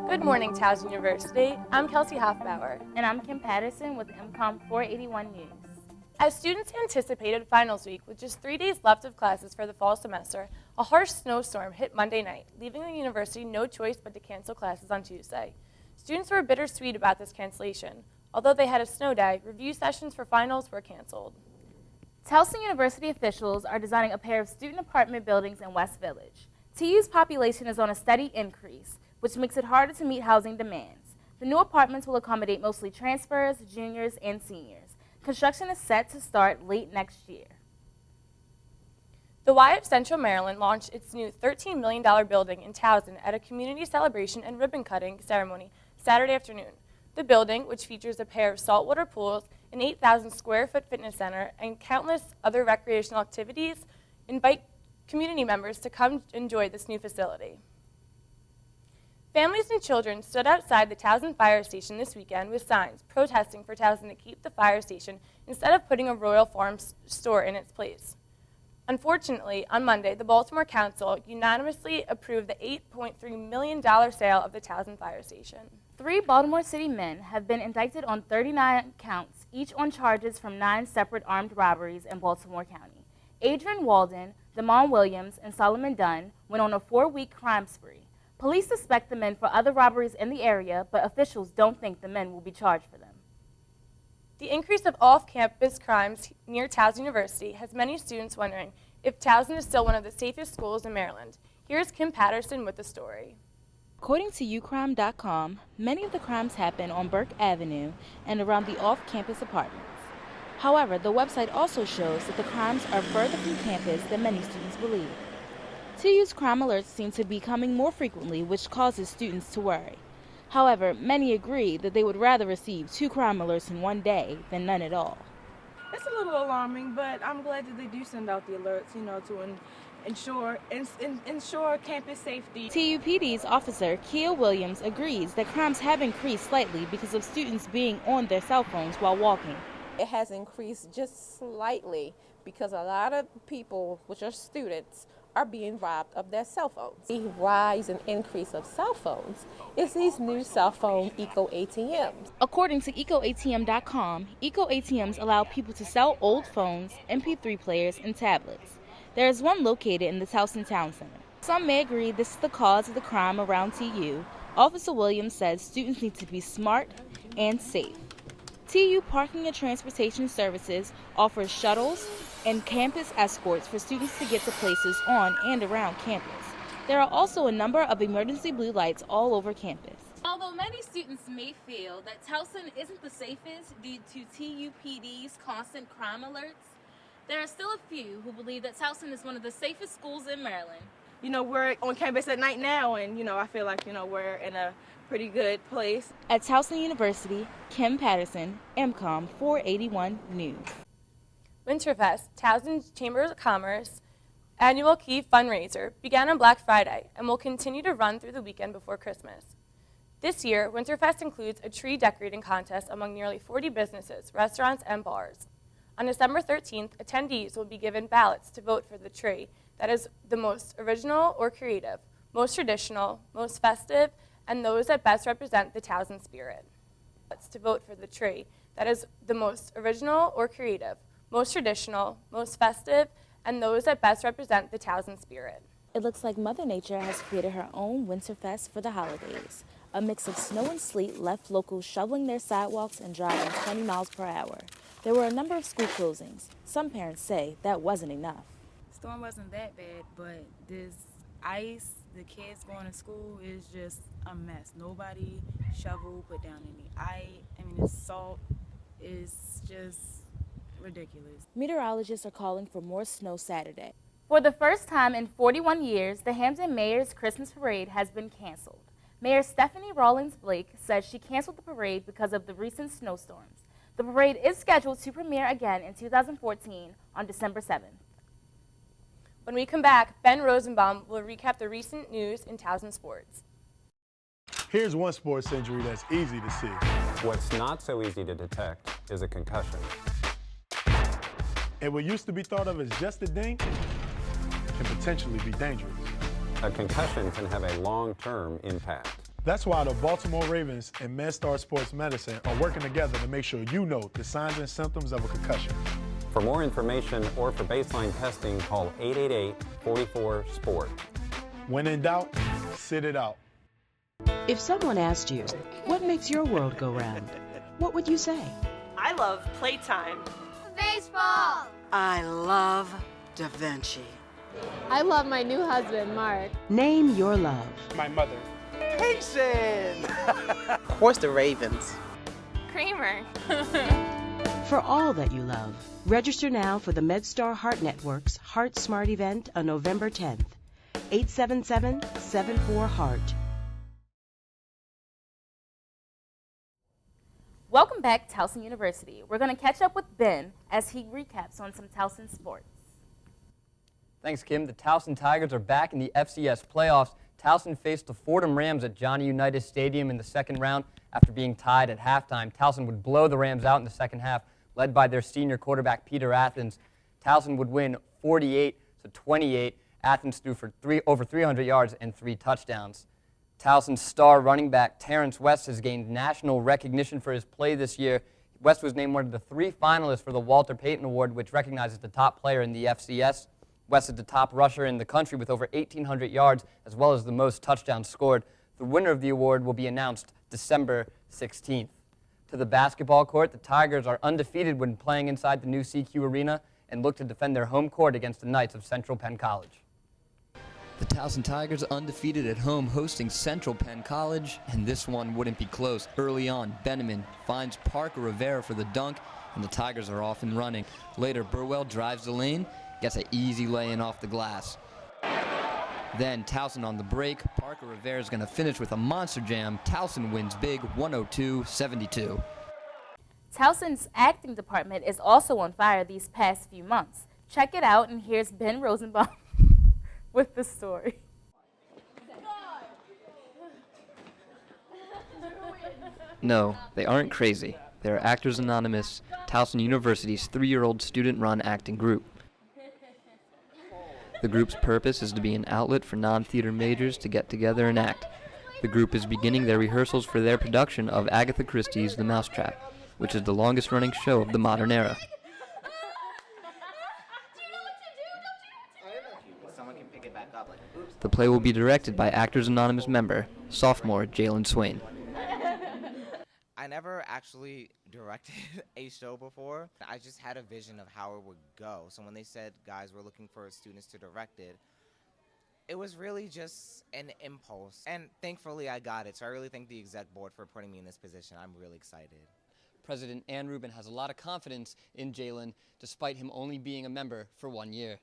Good morning, Towson University. I'm Kelsey Hoffbauer. And I'm Kim Patterson with MCOM 481 News. As students anticipated finals week with just 3 days left of classes for the fall semester, a harsh snowstorm hit Monday night, leaving the university no choice but to cancel classes on Tuesday. Students were bittersweet about this cancellation. Although they had a snow day, review sessions for finals were canceled. Towson University officials are designing a pair of student apartment buildings in West Village. TU's population is on a steady increase, which makes it harder to meet housing demands. The new apartments will accommodate mostly transfers, juniors, and seniors. Construction is set to start late next year. The Y of Central Maryland launched its new $13 million building in Towson at a community celebration and ribbon-cutting ceremony Saturday afternoon. The building, which features a pair of saltwater pools, an 8,000-square-foot fitness center, and countless other recreational activities, invite community members to come enjoy this new facility. Families and children stood outside the Towson Fire Station this weekend with signs protesting for Towson to keep the fire station instead of putting a Royal Farms store in its place. Unfortunately, on Monday, the Baltimore Council unanimously approved the $8.3 million sale of the Towson Fire Station. 3 Baltimore City men have been indicted on 39 counts, each on charges from 9 separate armed robberies in Baltimore County. Adrian Walden, Damon Williams, and Solomon Dunn went on a 4-week crime spree. Police suspect the men for other robberies in the area, but officials don't think the men will be charged for them. The increase of off-campus crimes near Towson University has many students wondering if Towson is still one of the safest schools in Maryland. Here's Kim Patterson with the story. According to ucrime.com, many of the crimes happen on Burke Avenue and around the off-campus apartments. However, the website also shows that the crimes are further from campus than many students believe. TU's crime alerts seem to be coming more frequently, which causes students to worry. However, many agree that they would rather receive 2 crime alerts in one day than none at all. It's a little alarming, but I'm glad that they do send out the alerts, to ensure campus safety. TUPD's officer, Kia Williams, agrees that crimes have increased slightly because of students being on their cell phones while walking. It has increased just slightly because a lot of people, which are students, are being robbed of their cell phones. The rise and increase of cell phones is these new cell phone eco-ATMs. According to ecoatm.com, eco-ATMs allow people to sell old phones, MP3 players, and tablets. There is one located in the Towson Town Center. Some may agree this is the cause of the crime around TU. Officer Williams says students need to be smart and safe. TU Parking and Transportation Services offers shuttles and campus escorts for students to get to places on and around campus. There are also a number of emergency blue lights all over campus. Although many students may feel that Towson isn't the safest due to TUPD's constant crime alerts, there are still a few who believe that Towson is one of the safest schools in Maryland. We're on campus at night now, and, I feel like, we're in a pretty good place. At Towson University, Kim Patterson, MCOM 481 News. Winterfest, Towson's Chamber of Commerce annual key fundraiser, began on Black Friday and will continue to run through the weekend before Christmas. This year, Winterfest includes a tree decorating contest among nearly 40 businesses, restaurants, and bars. On December 13th, attendees will be given ballots to vote for the tree that is the most original or creative, most traditional, most festive, and those that best represent the Towson spirit. To vote for the tree that is the most original or creative, most traditional, most festive, and those that best represent the Towson spirit. It looks like Mother Nature has created her own Winterfest for the holidays. A mix of snow and sleet left locals shoveling their sidewalks and driving 20 miles per hour. There were a number of school closings. Some parents say that wasn't enough. Storm wasn't that bad, but this ice, the kids going to school is just a mess. Nobody shoveled, put down any ice. The salt is just ridiculous. Meteorologists are calling for more snow Saturday. For the first time in 41 years, the Hampton Mayor's Christmas Parade has been canceled. Mayor Stephanie Rawlings Blake says she canceled the parade because of the recent snowstorms. The parade is scheduled to premiere again in 2014 on December 7th. When we come back, Ben Rosenbaum will recap the recent news in Towson sports. Here's one sports injury that's easy to see. What's not so easy to detect is a concussion. And what used to be thought of as just a ding can potentially be dangerous. a concussion can have a long-term impact. That's why the Baltimore Ravens and MedStar Sports Medicine are working together to make sure you know the signs and symptoms of a concussion. For more information or for baseline testing, call 888-44-SPORT. When in doubt, sit it out. If someone asked you, what makes your world go round, what would you say? I love playtime. Baseball! I love Da Vinci. I love my new husband, Mark. Name your love. My mother. Payson! Of course, the Ravens. Kramer. For all that you love, register now for the MedStar Heart Network's Heart Smart event on November 10th. 877-74-HEART. Welcome back, Towson University. We're going to catch up with Ben as he recaps on some Towson sports. Thanks, Kim. The Towson Tigers are back in the FCS playoffs. Towson faced the Fordham Rams at Johnny Unitas Stadium in the second round. After being tied at halftime, Towson would blow the Rams out in the second half, led by their senior quarterback, Peter Athens. Towson would win 48-28. Athens threw for over 300 yards and 3 touchdowns. Towson's star running back, Terrence West, has gained national recognition for his play this year. West was named one of the 3 finalists for the Walter Payton Award, which recognizes the top player in the FCS. West is the top rusher in the country with over 1,800 yards, as well as the most touchdowns scored. The winner of the award will be announced December 16th. To the basketball court, the Tigers are undefeated when playing inside the new CQ Arena and look to defend their home court against the Knights of Central Penn College. The Towson Tigers undefeated at home hosting Central Penn College, and this one wouldn't be close. Early on, Benjamin finds Parker Rivera for the dunk, and the Tigers are off and running. Later, Burwell drives the lane, gets an easy lay-in off the glass. Then Towson on the break. Parker Rivera is going to finish with a monster jam. Towson wins big, 102-72. Towson's acting department is also on fire these past few months. Check it out, and here's Ben Rosenbaum with the story. No, they aren't crazy. They're Actors Anonymous, Towson University's 3-year-old student-run acting group. The group's purpose is to be an outlet for non-theater majors to get together and act. The group is beginning their rehearsals for their production of Agatha Christie's The Mousetrap, which is the longest-running show of the modern era. The play will be directed by Actors Anonymous member, sophomore Jalen Swain. I never actually directed a show before. I just had a vision of how it would go. So when they said, guys, we're looking for students to direct it, it was really just an impulse. And thankfully I got it. So I really thank the exec board for putting me in this position. I'm really excited. President Ann Rubin has a lot of confidence in Jalen, despite him only being a member for 1 year.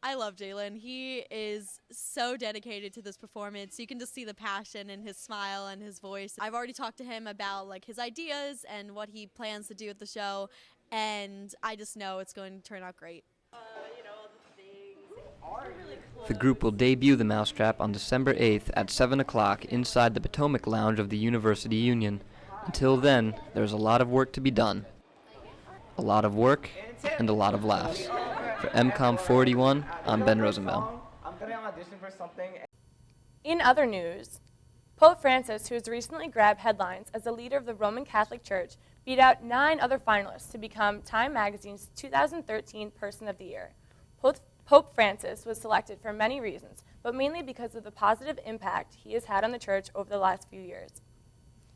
I love Jalen. He is so dedicated to this performance. You can just see the passion in his smile and his voice. I've already talked to him about his ideas and what he plans to do with the show, and I just know it's going to turn out great. The group will debut The Mousetrap on December 8th at 7 o'clock inside the Potomac Lounge of the University Union. Until then, there's a lot of work to be done. A lot of work and a lot of laughs. For MCOM 41, I'm Ben Rosenbaum. In other news, Pope Francis, who has recently grabbed headlines as the leader of the Roman Catholic Church, beat out 9 other finalists to become Time Magazine's 2013 Person of the Year. Pope Francis was selected for many reasons, but mainly because of the positive impact he has had on the church over the last few years.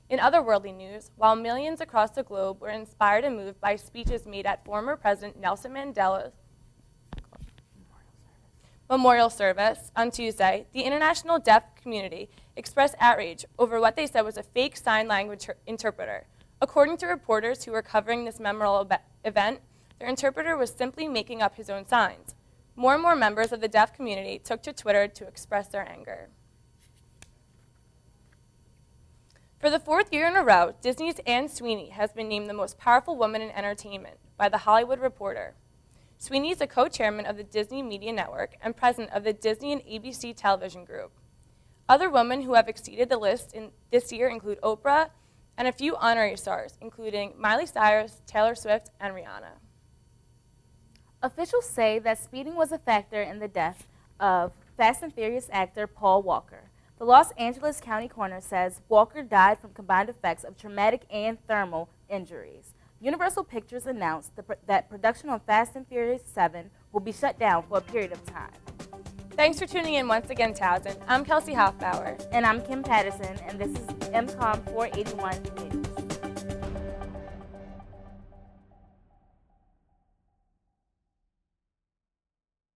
In other worldly news, while millions across the globe were inspired and moved by speeches made at former President Nelson Mandela's memorial service on Tuesday, the international deaf community expressed outrage over what they said was a fake sign language interpreter. According to reporters who were covering this memorable event, their interpreter was simply making up his own signs. More and more members of the deaf community took to Twitter to express their anger. For the 4th year in a row, Disney's Anne Sweeney has been named the most powerful woman in entertainment by The Hollywood Reporter. Sweeney is a co-chairman of the Disney Media Network and president of the Disney and ABC Television Group. Other women who have exceeded the list this year include Oprah and a few honorary stars, including Miley Cyrus, Taylor Swift, and Rihanna. Officials say that speeding was a factor in the death of Fast and Furious actor Paul Walker. The Los Angeles County coroner says Walker died from combined effects of traumatic and thermal injuries. Universal Pictures announced that production on Fast and Furious 7 will be shut down for a period of time. Thanks for tuning in once again, Towson. I'm Kelsey Hoffbauer. And I'm Kim Patterson, and this is MCOM 481 News.